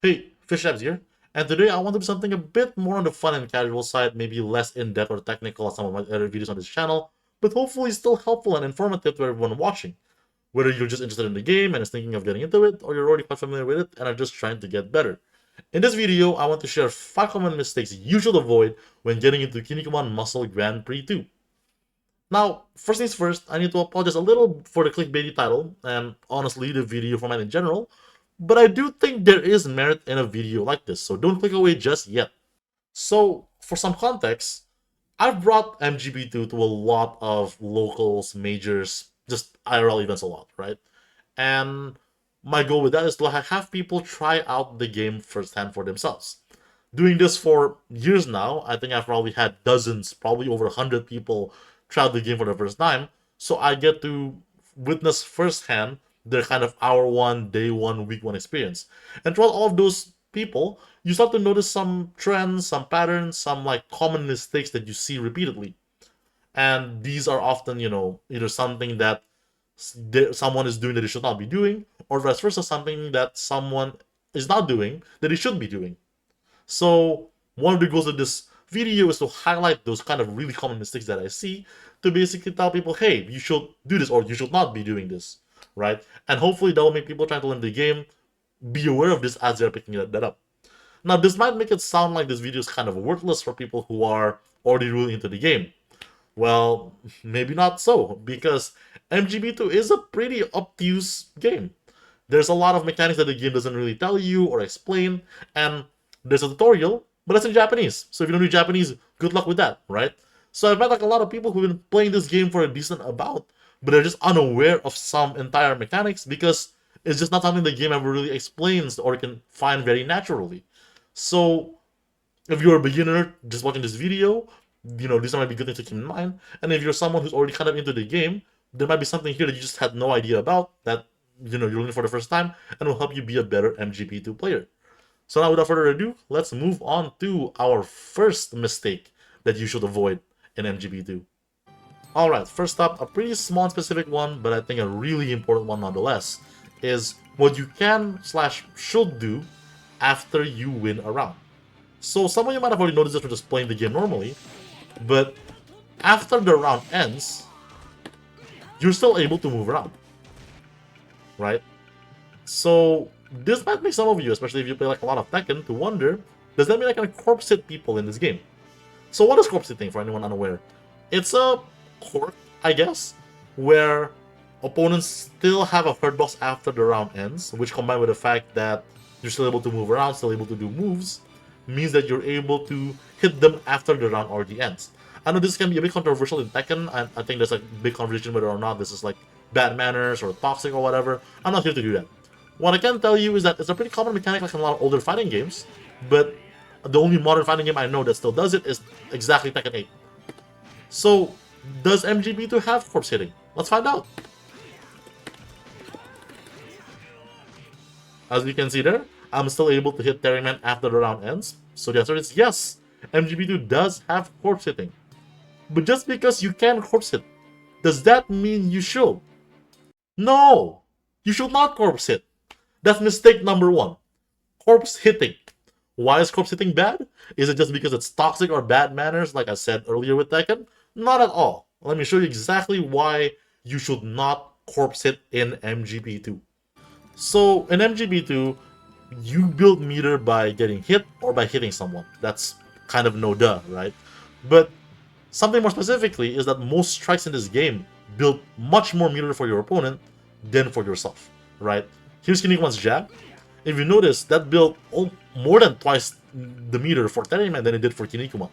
Hey, Fish Abs here, and today I want to do something a bit more on the fun and casual side, maybe less in-depth or technical as some of my other videos on this channel, but hopefully still helpful and informative to everyone watching. Whether you're just interested in the game and is thinking of getting into it, or you're already quite familiar with it and are just trying to get better. In this video, I want to share 5 common mistakes you should avoid when getting into Kinnikuman Muscle Grand Prix 2. Now, first things first, I need to apologize a little for the clickbaity title, and honestly, the video format in general, but I do think there is merit in a video like this, so don't click away just yet. So, for some context, I've brought MGP2 to a lot of locals, majors, just IRL events a lot, right? And my goal with that is to have people try out the game firsthand for themselves. Doing this for years now, I think I've probably had dozens, probably over 100 people try out the game for the first time. So I get to witness firsthand their kind of hour one, day one, week one experience. And throughout all of those people, you start to notice some trends, some patterns, some like common mistakes that you see repeatedly. And these are often, either something that someone is doing that they should not be doing, or vice versa, something that someone is not doing that they should be doing. So one of the goals of this video is to highlight those kind of really common mistakes that I see to basically tell people, hey, you should do this or you should not be doing this, right? And hopefully that will make people trying to learn the game be aware of this as they're picking that up. Now, this might make it sound like this video is kind of worthless for people who are already really into the game. Well, maybe not so, because MGP2 is a pretty obtuse game. There's a lot of mechanics that the game doesn't really tell you or explain, and there's a tutorial, but it's in Japanese. So if you don't do Japanese, good luck with that, right? So I've met like a lot of people who've been playing this game for a decent amount, but they're just unaware of some entire mechanics because it's just not something the game ever really explains or can find very naturally. So if you're a beginner just watching this video, these might be good things to keep in mind. And if you're someone who's already kind of into the game, there might be something here that you just had no idea about that you're learning for the first time and will help you be a better MGP2 player. So now without further ado, let's move on to our first mistake that you should avoid in MGP2. Alright, first up, a pretty small and specific one, but I think a really important one nonetheless, is what you can/should do after you win a round. So some of you might have already noticed this from just playing the game normally, but after the round ends, you're still able to move around, right? So this might make some of you, especially if you play like a lot of Tekken, to wonder, does that mean I can corpse hit people in this game? So what is corpse hitting for anyone unaware? It's a quirk, I guess, where opponents still have a hurt box after the round ends, which combined with the fact that you're still able to move around, still able to do moves, means that you're able to hit them after the round already ends. I know this can be a bit controversial in Tekken, and I think there's a big conversation whether or not this is like bad manners or toxic or whatever. I'm not here to do that. What I can tell you is that it's a pretty common mechanic like in a lot of older fighting games, but the only modern fighting game I know that still does it is exactly Tekken 8. So, does MGP2 have corpse hitting? Let's find out. As you can see there, I'm still able to hit Terryman after the round ends. So the answer is yes, MGP2 does have corpse hitting. But just because you can corpse hit, does that mean you should? No! You should not corpse hit. That's mistake number one. Corpse hitting. Why is corpse hitting bad? Is it just because it's toxic or bad manners, like I said earlier with Tekken? Not at all. Let me show you exactly why you should not corpse hit in MGP2. So, in MGP2, you build meter by getting hit or by hitting someone. That's kind of no duh, right? But something more specifically is that most strikes in this game build much more meter for your opponent than for yourself, right? Here's Kinnikuman's jab. If you notice, that built more than twice the meter for Terryman than it did for Kinnikuman.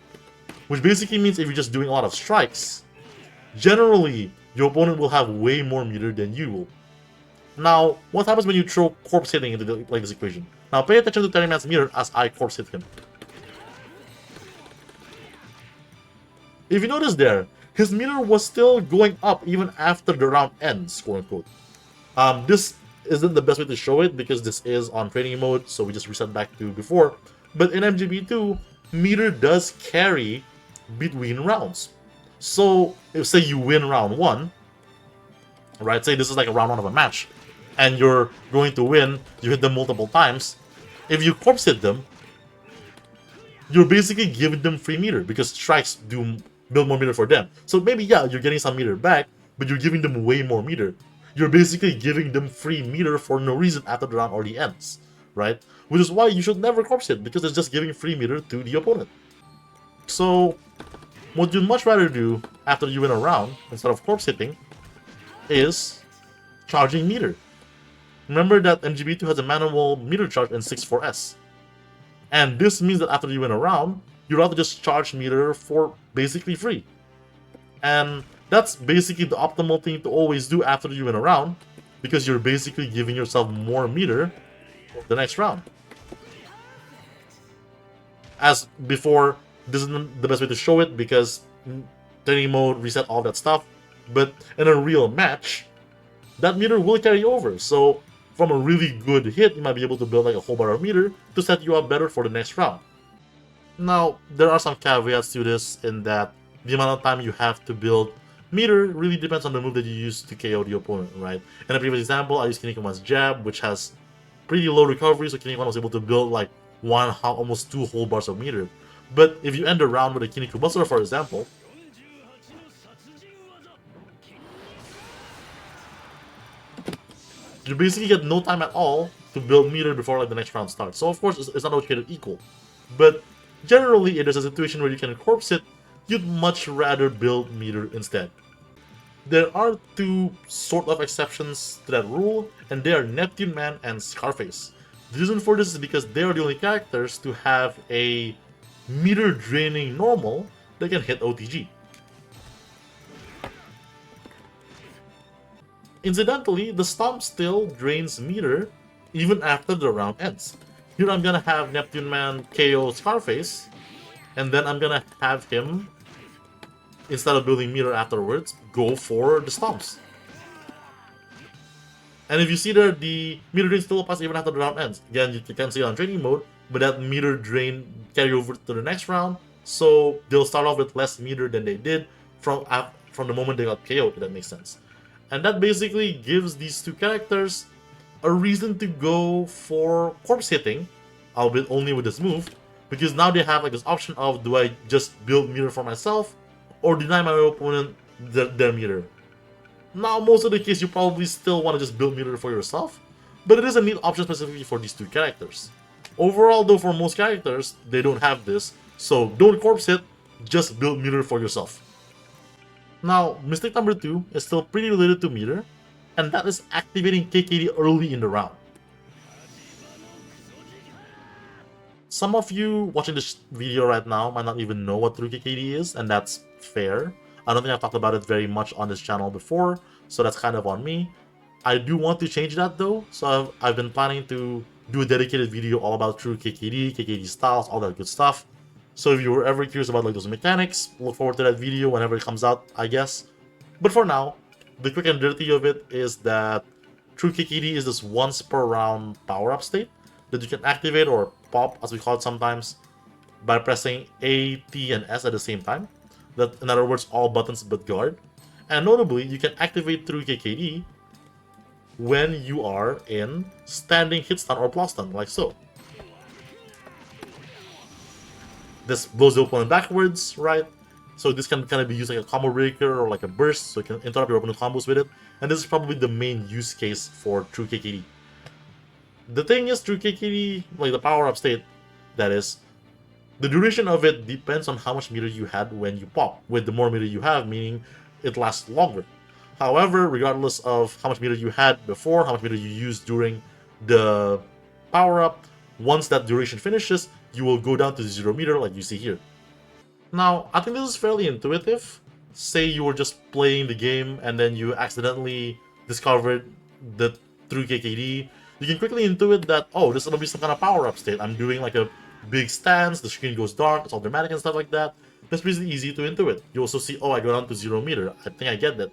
Which basically means if you're just doing a lot of strikes, generally, your opponent will have way more meter than you will. Now, what happens when you throw corpse hitting into this equation? Now, pay attention to Terryman's meter as I corpse hit him. If you notice there, his meter was still going up even after the round ends, quote-unquote. This isn't the best way to show it because this is on training mode, so we just reset back to before. But in MGP2, meter does carry between rounds. So, if say you win round 1, right, say this is like a round 1 of a match, and you're going to win, you hit them multiple times, if you corpse hit them, you're basically giving them free meter because strikes do build more meter for them. So maybe, yeah, you're getting some meter back, but you're giving them way more meter. You're basically giving them free meter for no reason after the round already ends, right? Which is why you should never corpse hit, because it's just giving free meter to the opponent. So what you'd much rather do after you win a round, instead of corpse hitting, is charging meter. Remember that MGP2 has a manual meter charge in 6.4S. And this means that after you win a round, you'd rather just charge meter for basically free. And that's basically the optimal thing to always do after you win a round, because you're basically giving yourself more meter for the next round. As before, this isn't the best way to show it because training mode, reset, all that stuff. But in a real match, that meter will carry over. So from a really good hit, you might be able to build like a whole bar of meter to set you up better for the next round. Now, there are some caveats to this in that the amount of time you have to build meter really depends on the move that you use to KO the opponent, right? In a previous example, I used Kinnikuman's jab, which has pretty low recovery, so Kinnikuman was able to build like almost 2 whole bars of meter. But if you end the round with a Kinnikuman Buster, for example, you basically get no time at all to build meter before like the next round starts. So of course, it's not always created equal. But generally, if there's a situation where you can corpse it, you'd much rather build meter instead. There are 2 sort of exceptions to that rule, and they are Neptune Man and Scarface. The reason for this is because they are the only characters to have a meter draining normal that can hit OTG. Incidentally, the stomp still drains meter even after the round ends. Here I'm gonna have Neptune Man KO Scarface, and then I'm gonna have him, instead of building meter afterwards, go for the stomps. And if you see there, the meter drain still applies even after the round ends. Again, you can see it on training mode, but that meter drain carry over to the next round, so they'll start off with less meter than they did from the moment they got KO'd, if that makes sense. And that basically gives these 2 characters a reason to go for corpse hitting, albeit only with this move, because now they have like this option of, do I just build meter for myself or deny my opponent their meter? Now, most of the case, you probably still want to just build meter for yourself, but it is a neat option specifically for these 2 characters. Overall, though, for most characters, they don't have this, so don't corpse hit, just build meter for yourself. Now, mistake number 2 is still pretty related to meter, and that is activating KKD early in the round. Some of you watching this video right now might not even know what true KKD is, and that's fair. I don't think I've talked about it very much on this channel before, so that's kind of on me. I do want to change that though, so I've been planning to do a dedicated video all about true KKD, KKD styles, all that good stuff. So if you were ever curious about like those mechanics, look forward to that video whenever it comes out, I guess. But for now, the quick and dirty of it is that true KKD is this once per round power-up state that you can activate, or pop as we call it sometimes, by pressing A, T, and S at the same time. That, in other words, all buttons but guard. And notably, you can activate true KKD when you are in standing hit stun or block stun, like so. This blows the opponent backwards, right? So this can kind of be used like a combo breaker or like a burst, so you can interrupt your opponent combos with it. And this is probably the main use case for true KKD. The thing is, true KKD, like the power-up state, that is, the duration of it depends on how much meter you had when you pop. With the more meter you have, meaning it lasts longer. However, regardless of how much meter you had before, how much meter you used during the power-up, once that duration finishes, you will go down to 0 meter like you see here. Now, I think this is fairly intuitive. Say you were just playing the game and then you accidentally discovered the true KKD. You can quickly intuit that, oh, this is gonna be some kind of power-up state. I'm doing like a big stance, the screen goes dark, it's all dramatic and stuff like that. That's pretty easy to intuit. You also see, oh, I go down to 0 meter. I think I get that.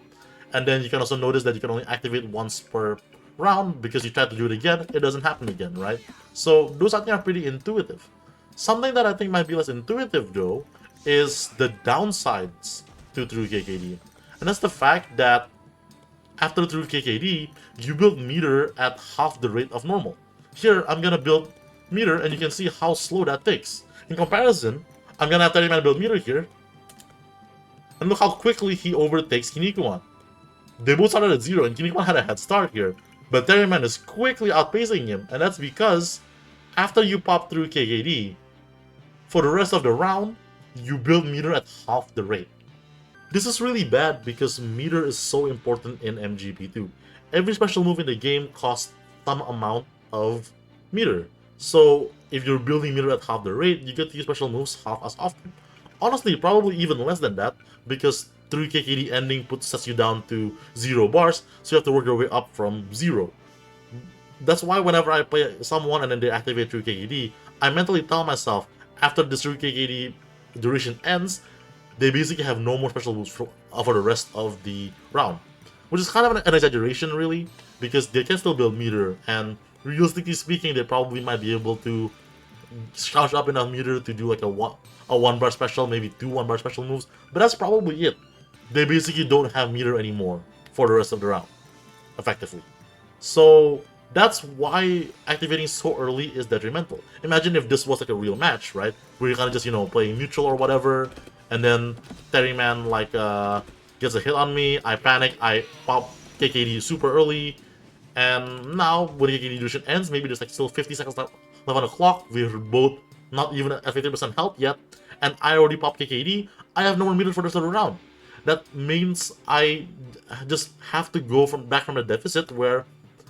And then you can also notice that you can only activate once per round, because you try to do it again, it doesn't happen again, right? So those I think are pretty intuitive. Something that I think might be less intuitive though is the downsides to true KKD. And that's the fact that after true KKD, you build meter at half the rate of normal. Here, I'm gonna build meter, and you can see how slow that takes. In comparison, I'm gonna have Terriman build meter here, and look how quickly he overtakes Kinnikuman. They both started at 0, and Kinnikuman had a head start here, but Terriman is quickly outpacing him, and that's because after you pop through KKD, for the rest of the round, you build meter at half the rate. This is really bad because meter is so important in MGP2. Every special move in the game costs some amount of meter. So if you're building meter at half the rate, you get to use special moves half as often. Honestly, probably even less than that, because 3 KKD ending sets you down to 0 bars, so you have to work your way up from 0. That's why whenever I play someone and then they activate 3 KKD, I mentally tell myself, after this 3 KKD duration ends, they basically have no more special moves for the rest of the round. Which is kind of an exaggeration, really, because they can still build meter, and realistically speaking, they probably might be able to scrounge up enough meter to do like a 1 bar special, maybe 2 1-bar special moves, but that's probably it. They basically don't have meter anymore for the rest of the round, effectively. So that's why activating so early is detrimental. Imagine if this was like a real match, right? Where you're kind of just, playing neutral or whatever, and then Terriman like gets a hit on me, I panic, I pop KKD super early, and now when the KKD duration ends, maybe there's like still 50 seconds left on the clock, we're both not even at 50% health yet, and I already popped KKD, I have no more meter for the rest of the round. That means I just have to go back from the deficit where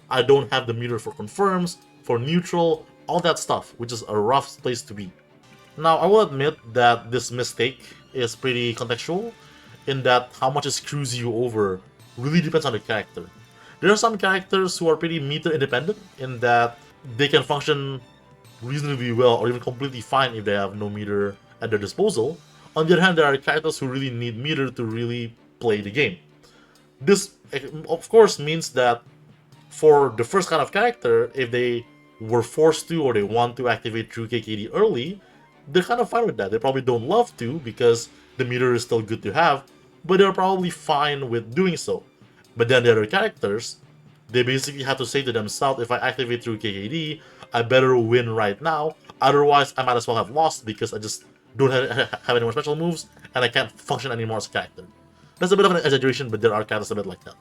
I don't have the meter for confirms, for neutral, all that stuff, which is a rough place to be. Now, I will admit that this mistake is pretty contextual, in that how much it screws you over really depends on the character. There are some characters who are pretty meter independent, in that they can function reasonably well or even completely fine if they have no meter at their disposal. On the other hand, there are characters who really need meter to really play the game. This, of course, means that for the first kind of character, if they were forced to or they want to activate True KKD early, they're kind of fine with that. They probably don't love to because the meter is still good to have, but they're probably fine with doing so. But then the other characters, they basically have to say to themselves, if I activate True KKD, I better win right now, otherwise I might as well have lost because I just don't have any more special moves and I can't function anymore as a character. That's a bit of an exaggeration, but there are characters a bit like that.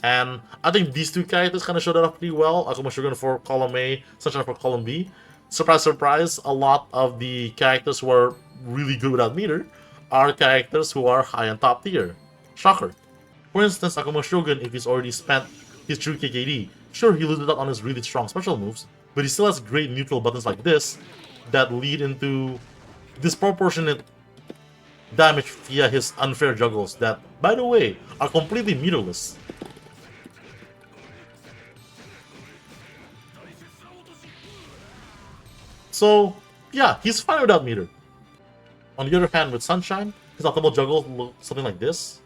And I think these two characters kind of showed that off pretty well. Akuma Shogun for column A, Sunshine for column B. Surprise, surprise, a lot of the characters who are really good without meter are characters who are high and top tier. Shocker. For instance, Akuma Shogun, if he's already spent his true KKD, sure, he loses out on his really strong special moves, but he still has great neutral buttons like this that lead into disproportionate damage via his unfair juggles that, by the way, are completely meterless. So, yeah, he's fine without meter. On the other hand, with Sunshine, his optimal juggle looks something like this.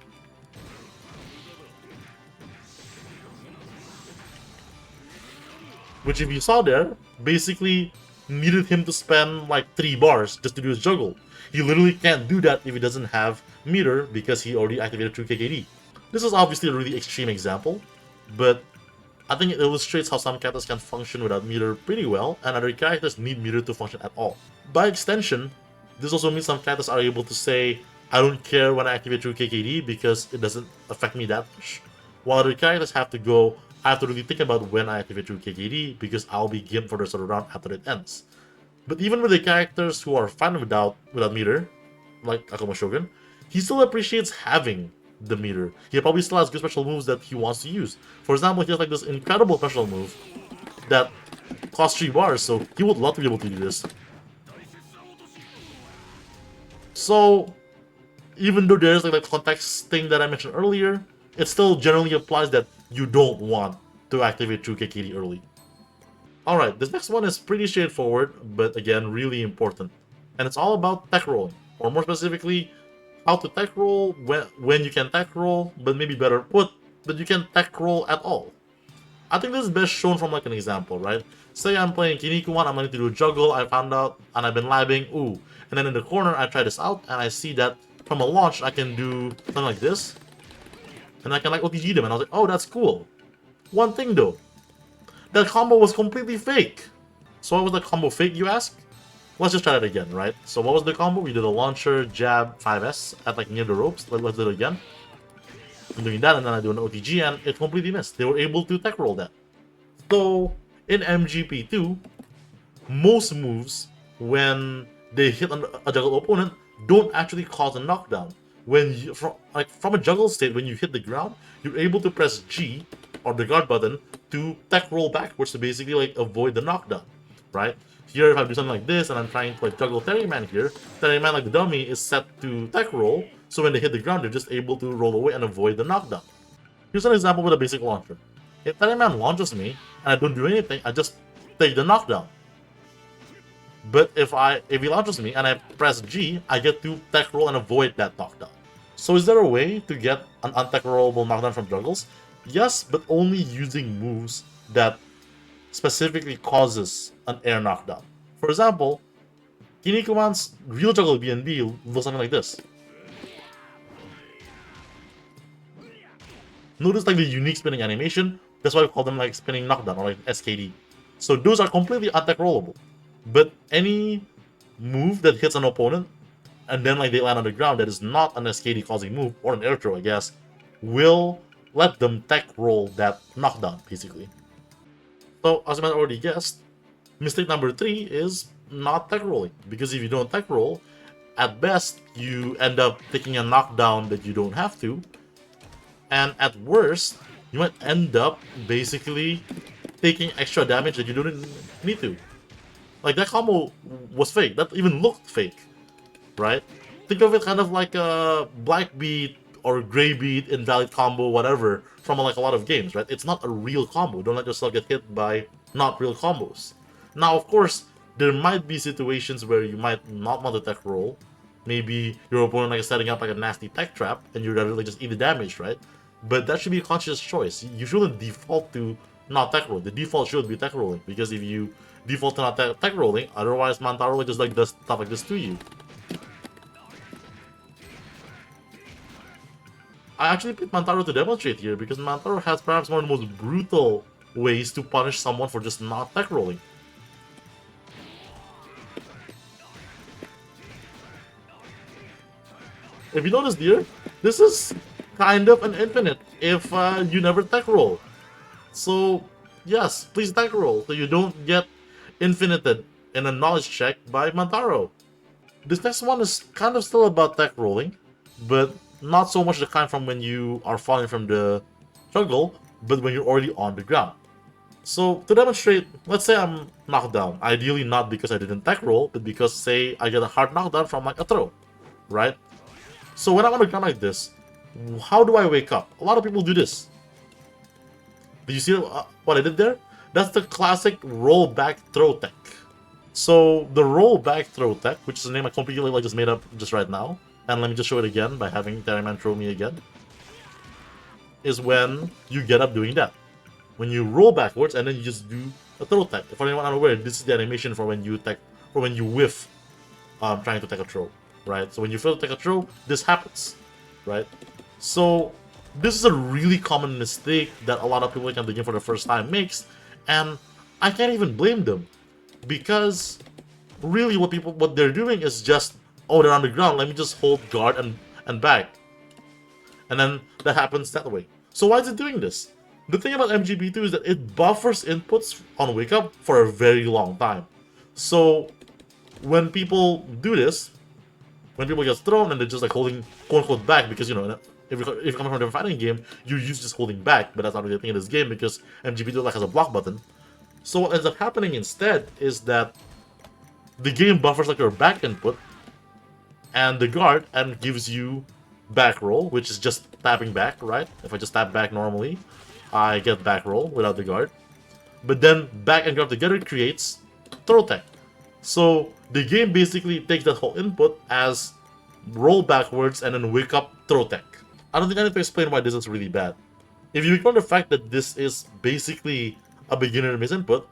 Which, if you saw there, basically needed him to spend like 3 bars just to do his juggle. He literally can't do that if he doesn't have meter because he already activated True KKD. This is obviously a really extreme example, but I think it illustrates how some characters can function without meter pretty well, and other characters need meter to function at all. By extension, this also means some characters are able to say, I don't care when I activate True KKD because it doesn't affect me that much. While other characters have to go, I have to really think about when I activate True KKD because I'll be gimped for the rest of the round after it ends. But even with the characters who are fine without meter, like Akuma Shogun, he still appreciates having the meter. He probably still has good special moves that he wants to use. For example, he has like this incredible special move that costs 3 bars, so he would love to be able to do this. So, even though there's like the context thing that I mentioned earlier, it still generally applies that you don't want to activate True KKD early. Alright, this next one is pretty straightforward, but again, really important. And it's all about tech rolling, or more specifically, how to tech roll, when you can tech roll, but maybe better put, that you can tech roll at all. I think this is best shown from like an example, right? Say I'm playing Kinnikuman, I'm going to do a juggle, I found out, and I've been labbing, ooh. And then in the corner, I try this out, and I see that from a launch, I can do something like this. And I can like OTG them, and I was like, oh, that's cool. One thing though, that combo was completely fake. So what was the combo fake, you ask? Let's just try that again, right? So what was the combo? We did a launcher, jab, 5S at like near the ropes. Let's do it again. I'm doing that, and then I do an OTG, and it completely missed. They were able to tech roll that. So in MGP2, most moves, when they hit a juggle opponent, don't actually cause a knockdown. When you, from a juggle state, when you hit the ground, you're able to press G or the guard button to tech roll backwards to basically like avoid the knockdown, right? Here, if I do something like this and I'm trying to like juggle Terryman here, Terryman like the dummy is set to tech roll, so when they hit the ground, they're just able to roll away and avoid the knockdown. Here's an example with a basic launcher. If Terryman launches me and I don't do anything, I just take the knockdown. But if he launches me and I press G, I get to tech roll and avoid that knockdown. So is there a way to get an untech rollable knockdown from juggles? Yes, but only using moves that specifically causes an air knockdown. For example, Kinnikuman's real juggle BNB looks something like this. Notice like the unique spinning animation, that's why we call them like spinning knockdown or like SKD. So those are completely untech rollable. But any move that hits an opponent and then like they land on the ground that is not an SKD causing move, or an air throw I guess, will let them tech roll that knockdown basically. So as I might already guessed, mistake number 3 is not tech rolling. Because if you don't tech roll, at best you end up taking a knockdown that you don't have to. And at worst, you might end up basically taking extra damage that you don't need to. Like that combo was fake. That even looked fake, right? Think of it kind of like a black beat or gray beat invalid combo, whatever, from like a lot of games, right? It's not a real combo. Don't let yourself get hit by not real combos. Now, of course, there might be situations where you might not want to tech roll. Maybe your opponent like is setting up like a nasty tech trap, and you'd rather like just eat the damage, right? But that should be a conscious choice. You shouldn't default to not tech roll. The default should be tech rolling, because if you default to not tech rolling, otherwise Mantaro just like does stuff like this to you. I actually picked Mantaro to demonstrate here because Mantaro has perhaps one of the most brutal ways to punish someone for just not tech rolling. If you notice here, this is kind of an infinite if you never tech roll. So yes, please tech roll so you don't get infinited in a knowledge check by Mantaro. This next one is kind of still about tech rolling, but not so much the kind from when you are falling from the juggle, but when you're already on the ground. So to demonstrate, let's say I'm knocked down. Ideally not because I didn't tech roll, but because say I get a hard knockdown from like a throw, right? So when I'm on the ground like this, how do I wake up? A lot of people do this. Did you see what I did there? That's the classic roll back throw tech. So the roll back throw tech, which is a name I completely like just made up just right now, and let me just show it again by having Terryman throw me again, is when you get up doing that. When you roll backwards and then you just do a throw tech. For anyone unaware, this is the animation for when you tech, for when you whiff trying to tech a throw, right? So when you fail to tech a throw, this happens, right? So this is a really common mistake that a lot of people come to the game for the first time makes, and I can't even blame them, because really what they're doing is just, oh, they're on the ground, let me just hold guard and back, and then that happens that way. So why is it doing this? The thing about MGP2 is that it buffers inputs on wake up for a very long time. So when people do this, when people get thrown and they're just like holding quote unquote back, because you know, if you're coming from a fighting game, you're used to just holding back, but that's not really a thing in this game because MGP2 like has a block button. So what ends up happening instead is that the game buffers like your back input and the guard and gives you back roll, which is just tapping back, right? If I just tap back normally, I get back roll without the guard. But then back and guard together creates throw tech. So the game basically takes that whole input as roll backwards and then wake up throw tech. I don't think I need to explain why this is really bad. If you ignore the fact that this is basically a beginner miss input,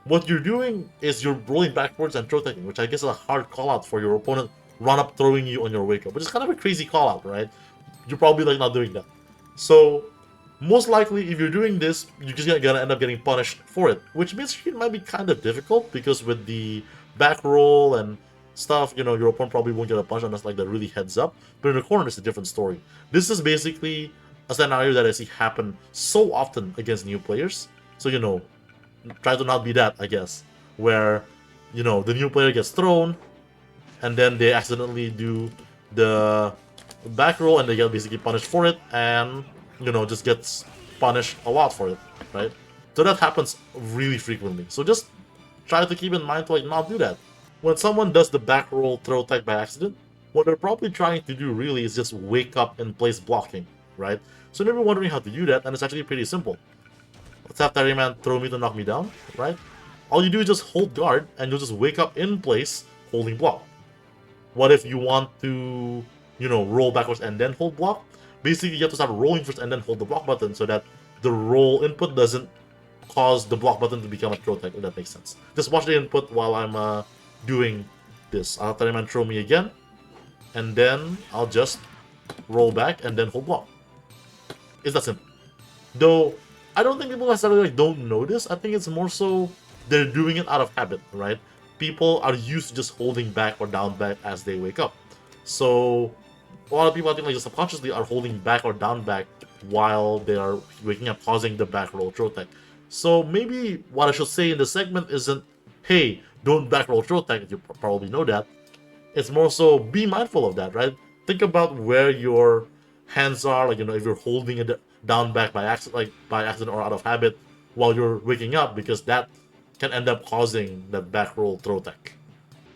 what you're doing is you're rolling backwards and throw teching, which I guess is a hard call out for your opponent run up throwing you on your wake up, which is kind of a crazy call out, right? You're probably like not doing that. So Most likely, if you're doing this, you're just gonna end up getting punished for it, which means it might be kind of difficult, because with the back roll and stuff, you know, your opponent probably won't get a punch unless like that really heads up. But in the corner, it's a different story. This is basically a scenario that I see happen so often against new players. So, you know, try to not be that, I guess, where, you know, the new player gets thrown, and then they accidentally do the back roll and they get basically punished for it, and, you know, just gets punished a lot for it, right? So that happens really frequently. So just try to keep in mind to like not do that. When someone does the back roll throw tech by accident, what they're probably trying to do really is just wake up in place blocking, right? So maybe wondering how to do that, and it's actually pretty simple. Let's have Terryman throw me to knock me down, right? All you do is just hold guard, and you'll just wake up in place holding block. What if you want to, you know, roll backwards and then hold block? Basically, you have to start rolling first and then hold the block button so that the roll input doesn't cause the block button to become a throw tech, if that makes sense. Just watch the input while I'm doing this. I'll have Terryman throw me again, and then I'll just roll back and then hold block. It's that simple. Though, I don't think people necessarily like don't notice. I think it's more so they're doing it out of habit, right? People are used to just holding back or down back as they wake up. So a lot of people, I think, like just subconsciously are holding back or down back while they are waking up, causing the back roll throw tech. So maybe what I should say in this segment isn't, hey, don't back roll throw tech, you probably know that. It's more so be mindful of that, right? Think about where your hands are, like, you know, if you're holding it down back by accident or out of habit while you're waking up, because that can end up causing the back roll throw tech.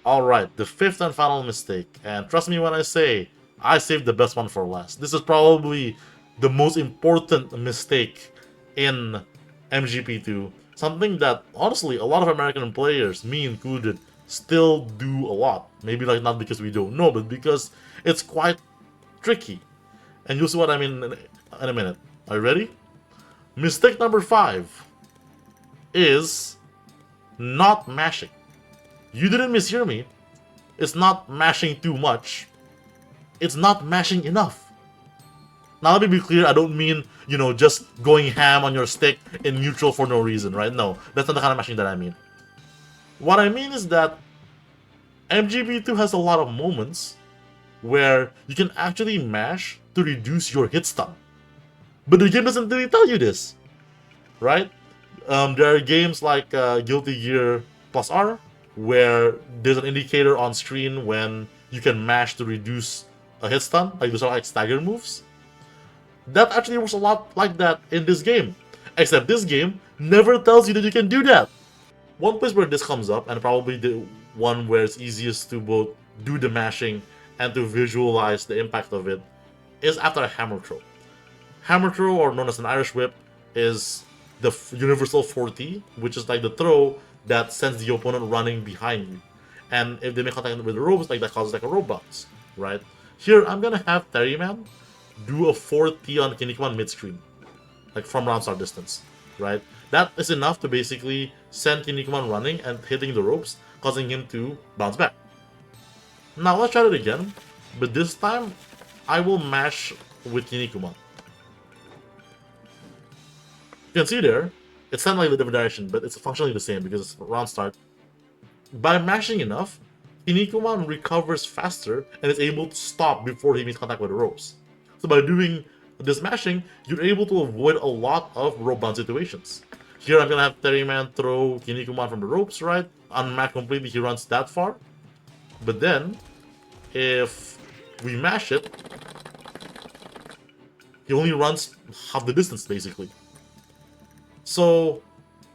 Alright, the fifth and final mistake, and trust me when I say, I saved the best one for last. This is probably the most important mistake in MGP2. Something that, honestly, a lot of American players, me included, still do a lot. Maybe like not because we don't know, but because it's quite tricky. And you'll see what I mean in a minute. Are you ready? Mistake number 5 is not mashing. You didn't mishear me. It's not mashing too much. It's not mashing enough. Now let me be clear, I don't mean, you know, just going ham on your stick in neutral for no reason, right? No, that's not the kind of mashing that I mean. What I mean is that MGP2 has a lot of moments where you can actually mash to reduce your hit stun. But the game doesn't really tell you this, right? There are games like Guilty Gear Plus R, where there's an indicator on screen when you can mash to reduce a hit stun, like those are like stagger moves. That actually works a lot like that in this game, except this game never tells you that you can do that. One place where this comes up, and probably the one where it's easiest to both do the mashing and to visualize the impact of it, is after a hammer throw. Hammer throw, or known as an Irish whip, is the universal 4T, which is like the throw that sends the opponent running behind you. And if they make contact with the ropes, like that causes like a rope bounce, right? Here, I'm gonna have Terryman do a 4T on Kinnikuman mid-screen, like from round start distance, right? That is enough to basically send Kinnikuman running and hitting the ropes, causing him to bounce back. Now let's try it again, but this time I will mash with Kinnikuman. You can see there, it's kind of like the different direction, but it's functionally the same because it's round start. By mashing enough, Kinnikuman recovers faster and is able to stop before he makes contact with the ropes. So by doing this mashing, you're able to avoid a lot of rope bounce situations. Here I'm gonna have Terryman throw Kinnikuman from the ropes, right? Unmatch completely, he runs that far. But then, if we mash it, he only runs half the distance basically. So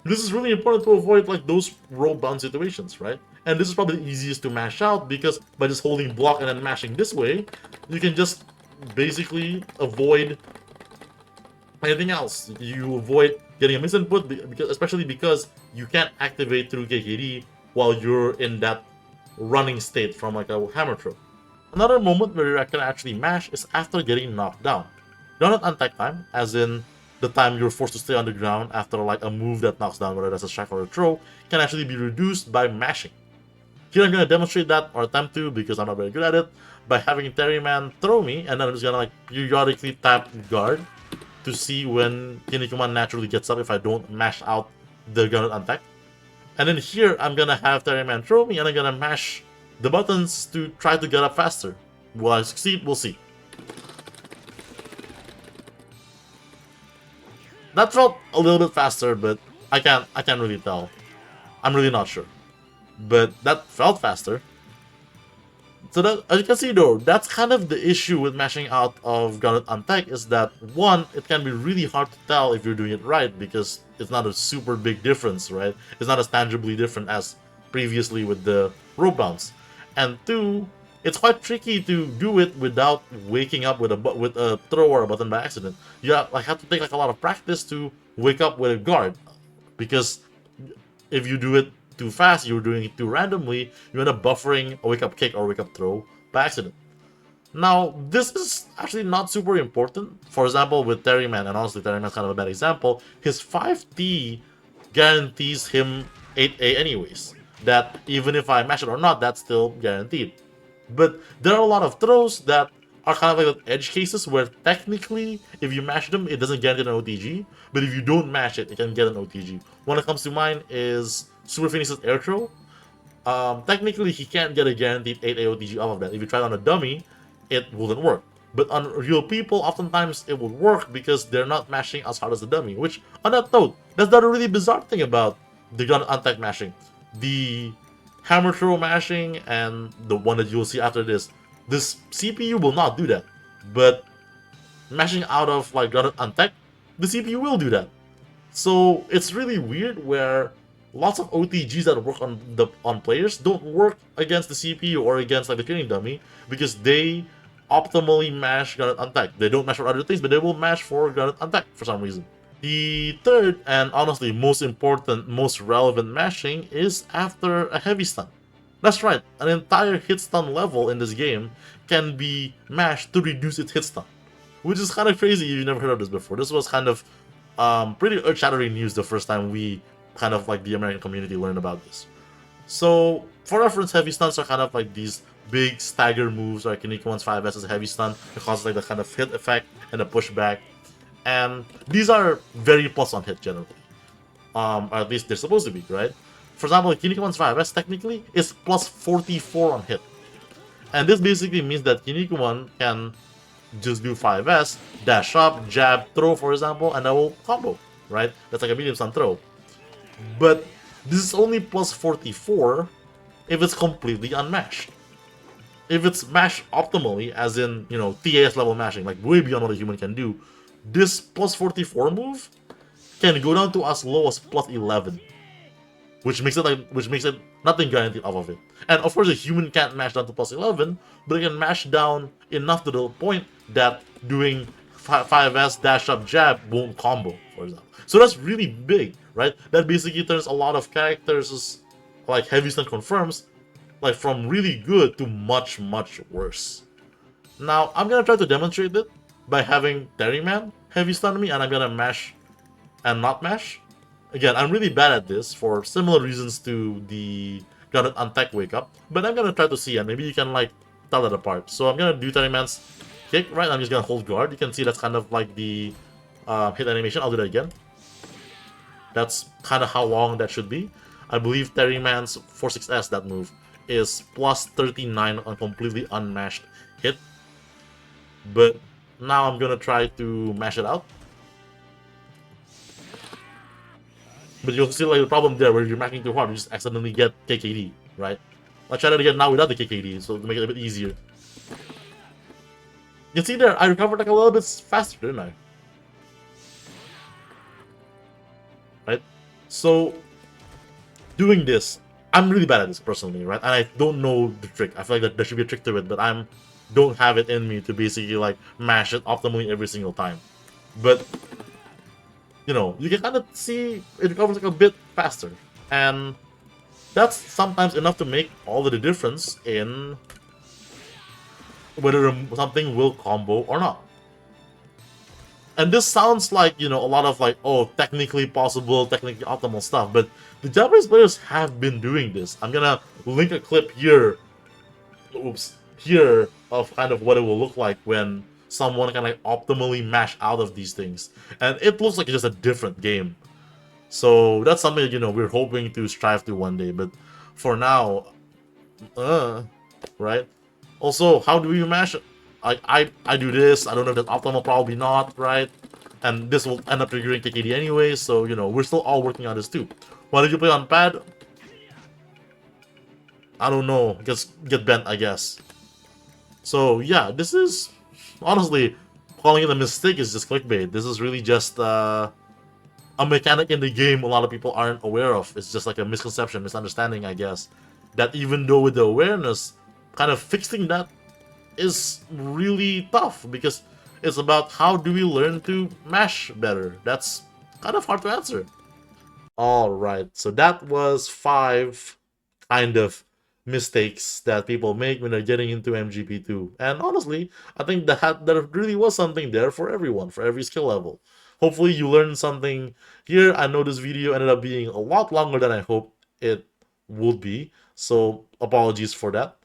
this is really important to avoid like those rope bounce situations, right? And this is probably the easiest to mash out because by just holding block and then mashing this way, you can just basically avoid anything else. You avoid getting a misinput, because, especially because you can't activate through KKD while you're in that running state from like a hammer throw. Another moment where you can actually mash is after getting knocked down. Not at untech time, as in the time you're forced to stay on the ground after like a move that knocks down, whether that's a strike or a throw, can actually be reduced by mashing. Here I'm going to demonstrate that, or attempt to, because I'm not very good at it, by having Terryman throw me, and then I'm just going to like periodically tap guard to see when Kinnikuman naturally gets up if I don't mash out the Granite Untech. And then here, I'm gonna have Terryman throw me, and I'm gonna mash the buttons to try to get up faster. Will I succeed? We'll see. That felt a little bit faster, but I can't really tell. I'm really not sure. But that felt faster. So that, as you can see though, that's kind of the issue with mashing out of Granite Untech, is that one, it can be really hard to tell if you're doing it right because it's not a super big difference, right? It's not as tangibly different as previously with the rope bounce. And two, it's quite tricky to do it without waking up with a throw or a button by accident. You have to take like a lot of practice to wake up with a guard, because if you do it too fast, you're doing it too randomly, you end up buffering a wake up kick or wake up throw by accident. Now, this is actually not super important. For example, with Terryman, and honestly, Terryman's kind of a bad example, his 5T guarantees him 8A anyways. That even if I mash it or not, that's still guaranteed. But there are a lot of throws that are kind of like edge cases where technically, if you mash them, it doesn't guarantee an OTG. But if you don't mash it, it can get an OTG. One that comes to mind is Super Phoenix's air throw. Technically, he can't get a guaranteed 8 AOTG off of that. If you try it on a dummy, it wouldn't work. But on real people, oftentimes it would work because they're not mashing as hard as the dummy. Which, on that note, that's not a really bizarre thing about the gun Untech mashing. The hammer throw mashing and the one that you'll see after this CPU will not do that. But mashing out of like gun Untech, the CPU will do that. So it's really weird where lots of OTGs that work on players don't work against the CPU or against like the training dummy because they optimally mash Granite Untech. They don't mash for other things, but they will mash for Granite Untech for some reason. The third and honestly most important, most relevant mashing is after a heavy stun. That's right, an entire hit stun level in this game can be mashed to reduce its hit stun, which is kind of crazy if you've never heard of this before. This was kind of pretty earth-shattering news the first time we kind of like the American community learned about this. So for reference, heavy stuns are kind of like these big stagger moves, like Kinnikuman's 5S is a heavy stun. It causes like the kind of hit effect and a pushback. And these are very plus on hit generally. Or at least they're supposed to be, right? For example, Kinnikuman's 5S technically is plus 44 on hit. And this basically means that Kinnikuman can just do 5S, dash up, jab, throw, for example, and that will combo, right? That's like a medium stun throw. But this is only plus 44 if it's completely unmashed. If it's mashed optimally, as in, you know, TAS level mashing, like way beyond what a human can do, this plus 44 move can go down to as low as plus 11. Which makes it nothing guaranteed off of it. And of course a human can't mash down to plus 11, but it can mash down enough to the point that doing 5S dash up jab won't combo, for example. So that's really big, right? That basically turns a lot of characters like heavy stun confirms, like from really good to much, much worse. Now I'm gonna try to demonstrate it by having Terryman heavy stun me, and I'm gonna mash and not mash. Again, I'm really bad at this for similar reasons to the Granite Untech wake up, but I'm gonna try to see, and maybe you can like tell that apart. So I'm gonna do Terryman's kick, right? I'm just gonna hold guard. You can see that's kind of like the hit animation. I'll do that again. That's kind of how long that should be. I believe Terryman's 46S, that move, is plus 39 on completely unmashed hit. But now I'm gonna try to mash it out. But you'll see like the problem there where you're mashing too hard, you just accidentally get KKD, right? I'll try that again now without the KKD, so to make it a bit easier. You can see there, I recovered like a little bit faster, didn't I? Right? So, doing this, I'm really bad at this personally, right? And I don't know the trick. I feel like that there should be a trick to it, but I don't have it in me to basically like mash it optimally every single time. But you know, you can kind of see it recovers like a bit faster, and that's sometimes enough to make all of the difference in whether something will combo or not. And this sounds like, you know, a lot of like, oh, technically possible, technically optimal stuff, but the Japanese players have been doing this. I'm gonna link a clip here, here, of kind of what it will look like when someone can like optimally mash out of these things. And it looks like it's just a different game. So that's something that, we're hoping to strive to one day. But for now, right? Also, how do we mash it? I do this. I don't know if that's optimal, probably not, right? And this will end up triggering KKD anyway, so, we're still all working on this too. Why did you play on pad? I don't know. Just get bent, I guess. So, yeah, this is... Honestly, calling it a mistake is just clickbait. This is really just a mechanic in the game a lot of people aren't aware of. It's just like a misconception, misunderstanding, I guess. That even though with the awareness, kind of fixing that is really tough because it's about how do we learn to mash better. That's kind of hard to answer. Alright, so that was 5 kind of mistakes that people make when they're getting into MGP2. And honestly, I think that there really was something there for everyone, for every skill level. Hopefully you learned something here. I know this video ended up being a lot longer than I hoped it would be, so apologies for that.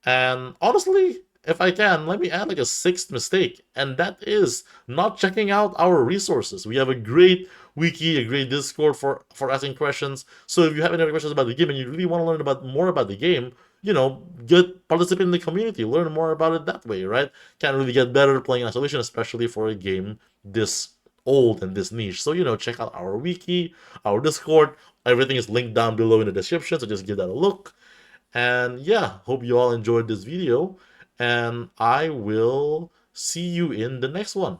And honestly, if I can, let me add like a 6th mistake, and that is not checking out our resources. We have a great wiki, a great Discord for asking questions. So if you have any other questions about the game and you really want to learn more about the game, participate in the community, learn more about it that way, right? Can't really get better playing Isolation, especially for a game this old and this niche. So, check out our wiki, our Discord. Everything is linked down below in the description, so just give that a look. And yeah, hope you all enjoyed this video, and I will see you in the next one.